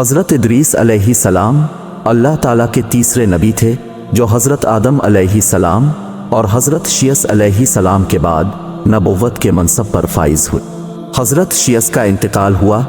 حضرت ادریس علیہ السلام اللہ تعالیٰ کے تیسرے نبی تھے جو حضرت آدم علیہ السلام اور حضرت شیس علیہ السلام کے بعد نبوت کے منصب پر فائز ہوئے۔ حضرت شیس کا انتقال ہوا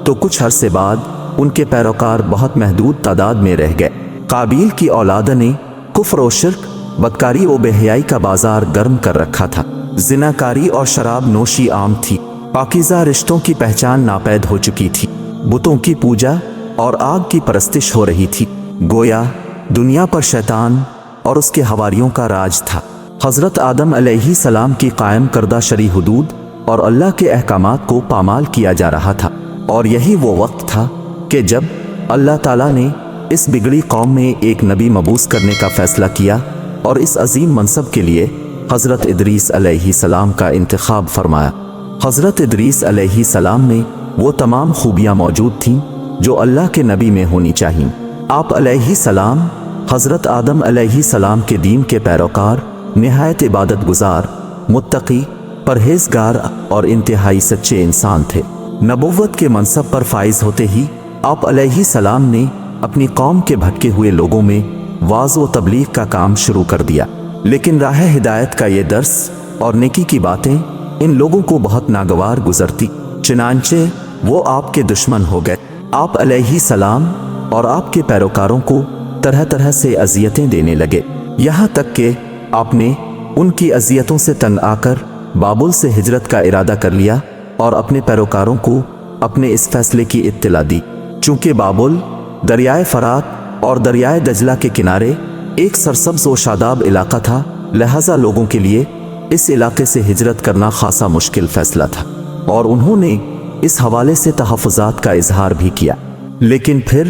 تو کچھ عرصے بعد ان کے پیروکار بہت محدود تعداد میں رہ گئے۔ قابیل کی اولاد نے کفر و شرک، بدکاری و بے حیائی کا بازار گرم کر رکھا تھا۔ زناکاری اور شراب نوشی عام تھی۔ پاکیزہ رشتوں کی پہچان ناپید ہو چکی تھی۔ بتوں کی پوجا اور آگ کی پرستش ہو رہی تھی۔ گویا دنیا پر شیطان اور اس کے حواریوں کا راج تھا۔ حضرت آدم علیہ السلام کی قائم کردہ شرعی حدود اور اللہ کے احکامات کو پامال کیا جا رہا تھا، اور یہی وہ وقت تھا کہ جب اللہ تعالیٰ نے اس بگڑی قوم میں ایک نبی مبعوث کرنے کا فیصلہ کیا اور اس عظیم منصب کے لیے حضرت ادریس علیہ السلام کا انتخاب فرمایا۔ حضرت ادریس علیہ السلام میں وہ تمام خوبیاں موجود تھیں جو اللہ کے نبی میں ہونی چاہیے۔ آپ علیہ السلام حضرت آدم علیہ السلام کے دین کے پیروکار، نہایت عبادت گزار، متقی، پرہیزگار اور انتہائی سچے انسان تھے۔ نبوت کے منصب پر فائز ہوتے ہی آپ علیہ السلام نے اپنی قوم کے بھٹکے ہوئے لوگوں میں واعظ و تبلیغ کا کام شروع کر دیا، لیکن راہ ہدایت کا یہ درس اور نیکی کی باتیں ان لوگوں کو بہت ناگوار گزرتی، چنانچہ وہ آپ کے دشمن ہو گئے۔ آپ علیہ السلام اور آپ کے پیروکاروں کو طرح طرح سے اذیتیں دینے لگے، یہاں تک کہ آپ نے ان کی اذیتوں سے تنگ آ کر بابل سے ہجرت کا ارادہ کر لیا اور اپنے پیروکاروں کو اپنے اس فیصلے کی اطلاع دی۔ چونکہ بابل دریائے فرات اور دریائے دجلہ کے کنارے ایک سرسبز و شاداب علاقہ تھا، لہذا لوگوں کے لیے اس علاقے سے ہجرت کرنا خاصا مشکل فیصلہ تھا، اور انہوں نے اس حوالے سے تحفظات کا اظہار بھی کیا۔ لیکن پھر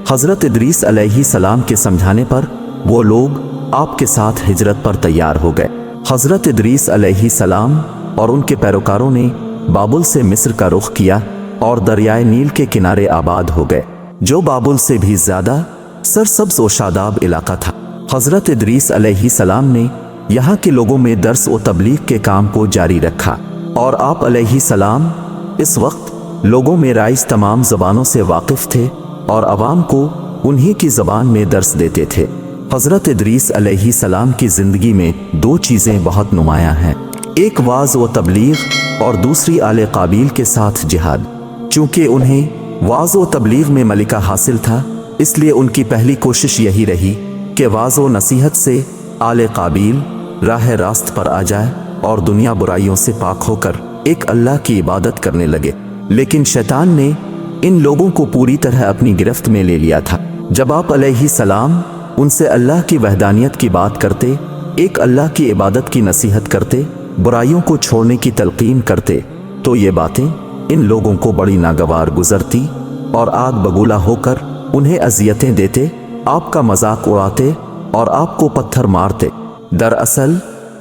حضرت ادریس علیہ السلام کے سمجھانے پر وہ لوگ آپ کے ساتھ ہجرت پر تیار ہو گئے۔ حضرت ادریس علیہ السلام اور ان کے پیروکاروں نے بابل سے مصر کا رخ کیا اور دریائے نیل کے کنارے آباد ہو گئے، جو بابل سے بھی زیادہ سرسبز و شاداب علاقہ تھا۔ حضرت ادریس علیہ السلام نے یہاں کے لوگوں میں درس و تبلیغ کے کام کو جاری رکھا، اور آپ علیہ السلام اس وقت لوگوں میں رائج تمام زبانوں سے واقف تھے اور عوام کو انہی کی زبان میں درس دیتے تھے۔ حضرت ادریس علیہ السلام کی زندگی میں دو چیزیں بہت نمایاں ہیں، ایک واعظ و تبلیغ اور دوسری آل قابیل کے ساتھ جہاد۔ چونکہ انہیں واعظ و تبلیغ میں ملکہ حاصل تھا، اس لیے ان کی پہلی کوشش یہی رہی کہ واعظ و نصیحت سے آل قابیل راہ راست پر آ جائے اور دنیا برائیوں سے پاک ہو کر ایک اللہ کی عبادت کرنے لگے۔ لیکن شیطان نے ان لوگوں کو پوری طرح اپنی گرفت میں لے لیا تھا۔ جب آپ علیہ السلام ان سے اللہ کی وحدانیت کی بات کرتے، ایک اللہ کی عبادت کی نصیحت کرتے، برائیوں کو چھوڑنے کی تلقین کرتے، تو یہ باتیں ان لوگوں کو بڑی ناگوار گزرتی اور آگ بگولا ہو کر انہیں اذیتیں دیتے، آپ کا مذاق اڑاتے اور آپ کو پتھر مارتے۔ دراصل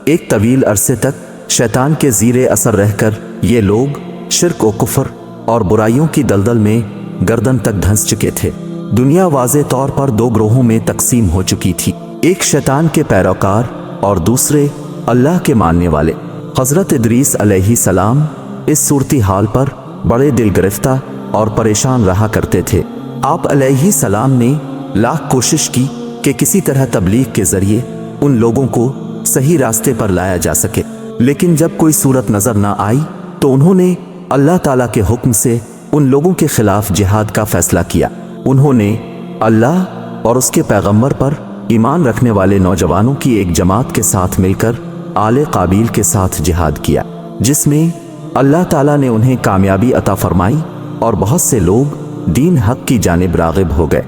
ایک طویل عرصے تک شیطان کے زیر اثر رہ کر یہ لوگ شرک و کفر اور برائیوں کی دلدل میں گردن تک دھنس چکے تھے۔ دنیا واضح طور پر دو گروہوں میں تقسیم ہو چکی تھی، ایک شیطان کے پیروکار اور دوسرے اللہ کے ماننے والے۔ حضرت ادریس علیہ السلام اس صورتحال پر بڑے دل گرفتہ اور پریشان رہا کرتے تھے۔ آپ علیہ السلام نے لاکھ کوشش کی کہ کسی طرح تبلیغ کے ذریعے ان لوگوں کو صحیح راستے پر لایا جا سکے، لیکن جب کوئی صورت نظر نہ آئی تو انہوں نے اللہ تعالیٰ کے حکم سے ان لوگوں کے خلاف جہاد کا فیصلہ کیا۔ انہوں نے اللہ اور اس کے پیغمبر پر ایمان رکھنے والے نوجوانوں کی ایک جماعت کے ساتھ مل کر آل قابیل کے ساتھ جہاد کیا، جس میں اللہ تعالیٰ نے انہیں کامیابی عطا فرمائی اور بہت سے لوگ دین حق کی جانب راغب ہو گئے۔